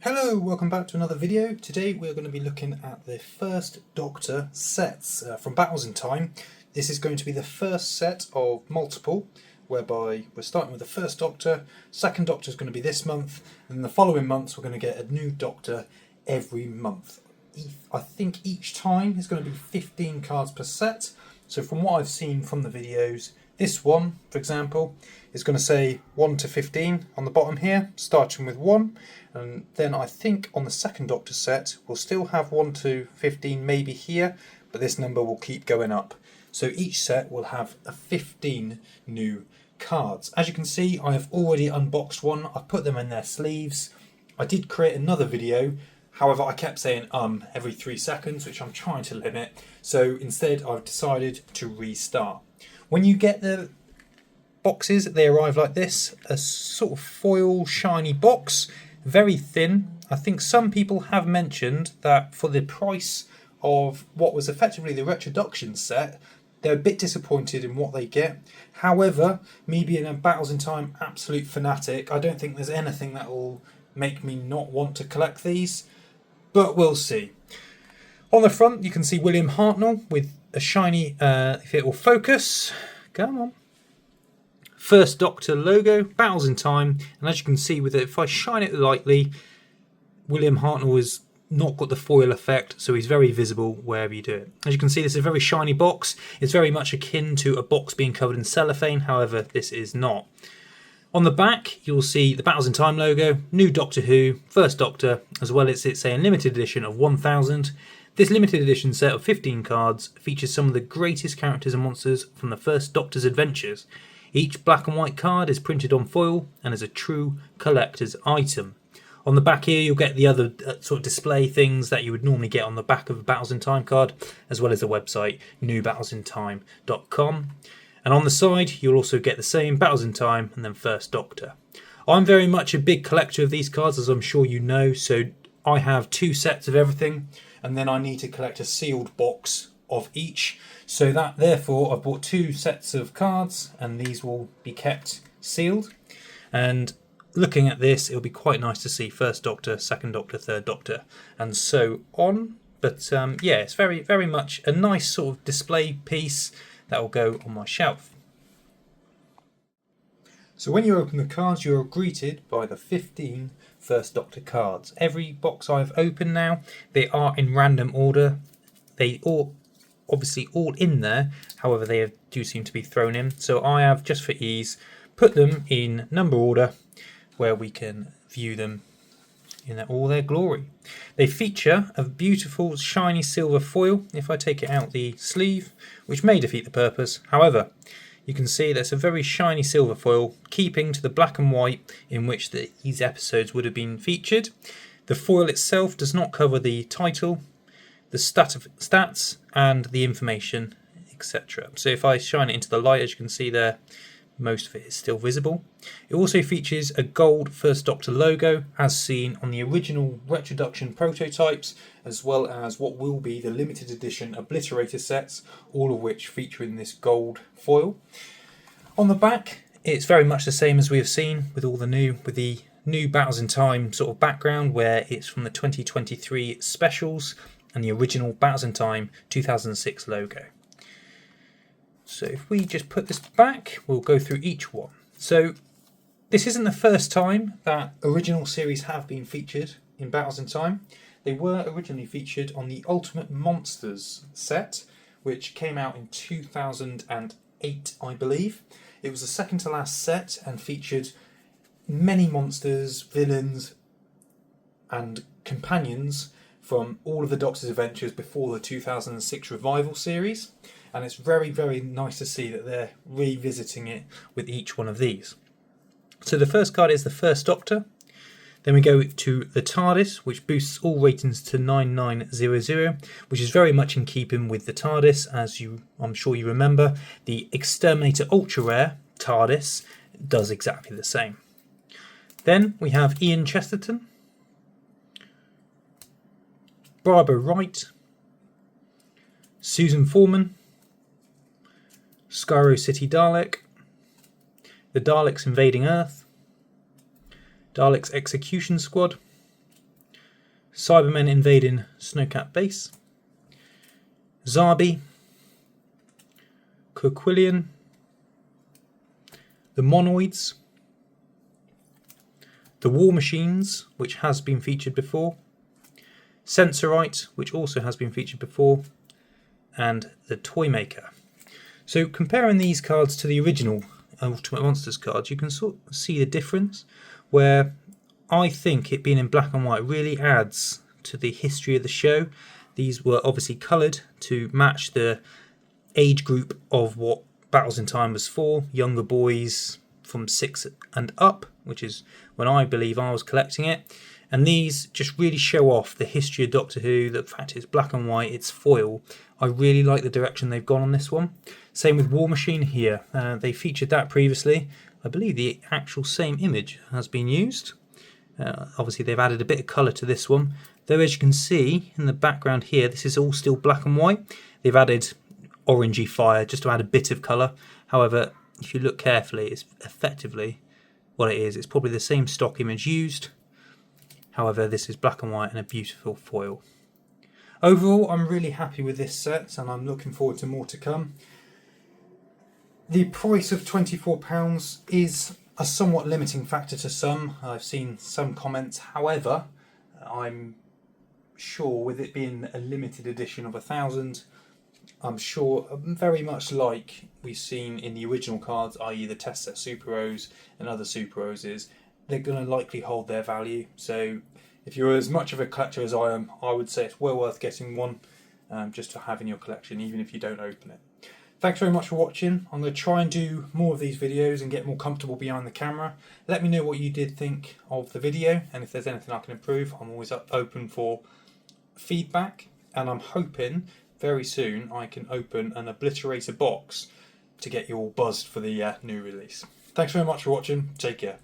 Hello, welcome back to another video. Today we're going to be looking at the First Doctor sets from Battles in Time. This is going to be the first set of multiple, whereby we're starting with the First Doctor, Second Doctor is going to be this month, and in the following months we're going to get a new Doctor every month. I think each time is going to be 15 cards per set, so from what I've seen from the videos, this one, for example, is going to say 1 to 15 on the bottom here, starting with 1. And then I think on the Second Doctor set, we'll still have 1 to 15 maybe here, but this number will keep going up. So each set will have 15 new cards. As you can see, I have already unboxed one. I've put them in their sleeves. I did create another video. However, I kept saying every 3 seconds, which I'm trying to limit. So instead, I've decided to restart. When you get the boxes, they arrive like this, a sort of foil shiny box, very thin. I think some people have mentioned that for the price of what was effectively the Retroduction set, they're a bit disappointed in what they get. However, me being a Battles in Time absolute fanatic, I don't think there's anything that will make me not want to collect these, but we'll see. On the front, you can see William Hartnell with a shiny, if it will focus, come on, First Doctor logo, Battles in Time, and as you can see with it, if I shine it lightly, William Hartnell has not got the foil effect, so he's very visible wherever you do it. As you can see, this is a very shiny box. It's very much akin to a box being covered in cellophane, however, this is not. On the back, you'll see the Battles in Time logo, new Doctor Who, First Doctor, as well as it's a limited edition of 1000. This limited edition set of 15 cards features some of the greatest characters and monsters from the First Doctor's adventures. Each black and white card is printed on foil and is a true collector's item. On the back here you'll get the other sort of display things that you would normally get on the back of a Battles in Time card, as well as the website newbattlesintime.com. And on the side you'll also get the same Battles in Time and then First Doctor. I'm very much a big collector of these cards, as I'm sure you know, so I have 2 sets of everything, and then I need to collect a sealed box of each. So that therefore I've bought 2 sets of cards, and these will be kept sealed. And looking at this, it'll be quite nice to see First Doctor, Second Doctor, Third Doctor, and so on. But yeah, it's very much a nice sort of display piece that will go on my shelf. So when you open the cards, you're greeted by the 15 First Doctor cards. Every box I've opened now, they are in random order. They all obviously all in there, however they do seem to be thrown in. So I have, just for ease, put them in number order where we can view them in all their glory. They feature a beautiful shiny silver foil, if I take it out the sleeve, which may defeat the purpose. However, you can see that's a very shiny silver foil, keeping to the black and white in which these episodes would have been featured. The foil itself does not cover the title, the stats, and the information, etc. So if I shine it into the light, as you can see there, most of it is still visible. It also features a gold First Doctor logo, as seen on the original Retroduction prototypes, as well as what will be the limited edition Obliterator sets, all of which feature in this gold foil. On the back, it's very much the same as we have seen with all the new Battles in Time sort of background, where it's from the 2023 specials and the original Battles in Time 2006 logo. So if we just put this back, we'll go through each one. So this isn't the first time that original series have been featured in Battles in Time. They were originally featured on the Ultimate Monsters set, which came out in 2008, I believe. It was the second to last set and featured many monsters, villains, and companions from all of the Doctor's adventures before the 2006 revival series. And it's very nice to see that they're revisiting it with each one of these. So the first card is the First Doctor. Then we go to the TARDIS, which boosts all ratings to 9900, which is very much in keeping with the TARDIS, as I'm sure you remember. The Exterminator Ultra Rare TARDIS does exactly the same. Then we have Ian Chesterton, Barbara Wright, Susan Foreman, Skyro City Dalek, the Daleks Invading Earth, Daleks Execution Squad, Cybermen invading Snowcap base, Zarbi, Koquillion, the Monoids, the War Machines, which has been featured before, Wright, which also has been featured before, and the Toymaker. So comparing these cards to the original Ultimate Monsters cards, you can sort of see the difference, where I think it being in black and white really adds to the history of the show. These were obviously coloured to match the age group of what Battles in Time was for, younger boys from 6 and up, which is when I believe I was collecting it. And these just really show off the history of Doctor Who, the fact it's black and white, it's foil. I really like the direction they've gone on this one. Same with War Machine here. They featured that previously. I believe the actual same image has been used. Obviously they've added a bit of colour to this one. Though as you can see in the background here, this is all still black and white. They've added orangey fire just to add a bit of colour. However, if you look carefully, it's effectively what it is. It's probably the same stock image used. However, this is black and white and a beautiful foil. Overall, I'm really happy with this set and I'm looking forward to more to come. The price of £24 is a somewhat limiting factor to some. I've seen some comments. However, I'm sure with it being a limited edition of 1,000, I'm sure very much like we've seen in the original cards, i.e. the test set Super Rose and other Super Roses, they're going to likely hold their value. So if you're as much of a collector as I am, I would say it's well worth getting one just to have in your collection, even if you don't open it. Thanks very much for watching. I'm going to try and do more of these videos and get more comfortable behind the camera. Let me know what you did think of the video, and if there's anything I can improve. I'm always open for feedback, and I'm hoping very soon I can open an obliterator box to get you all buzzed for the new release. Thanks very much for watching. Take care.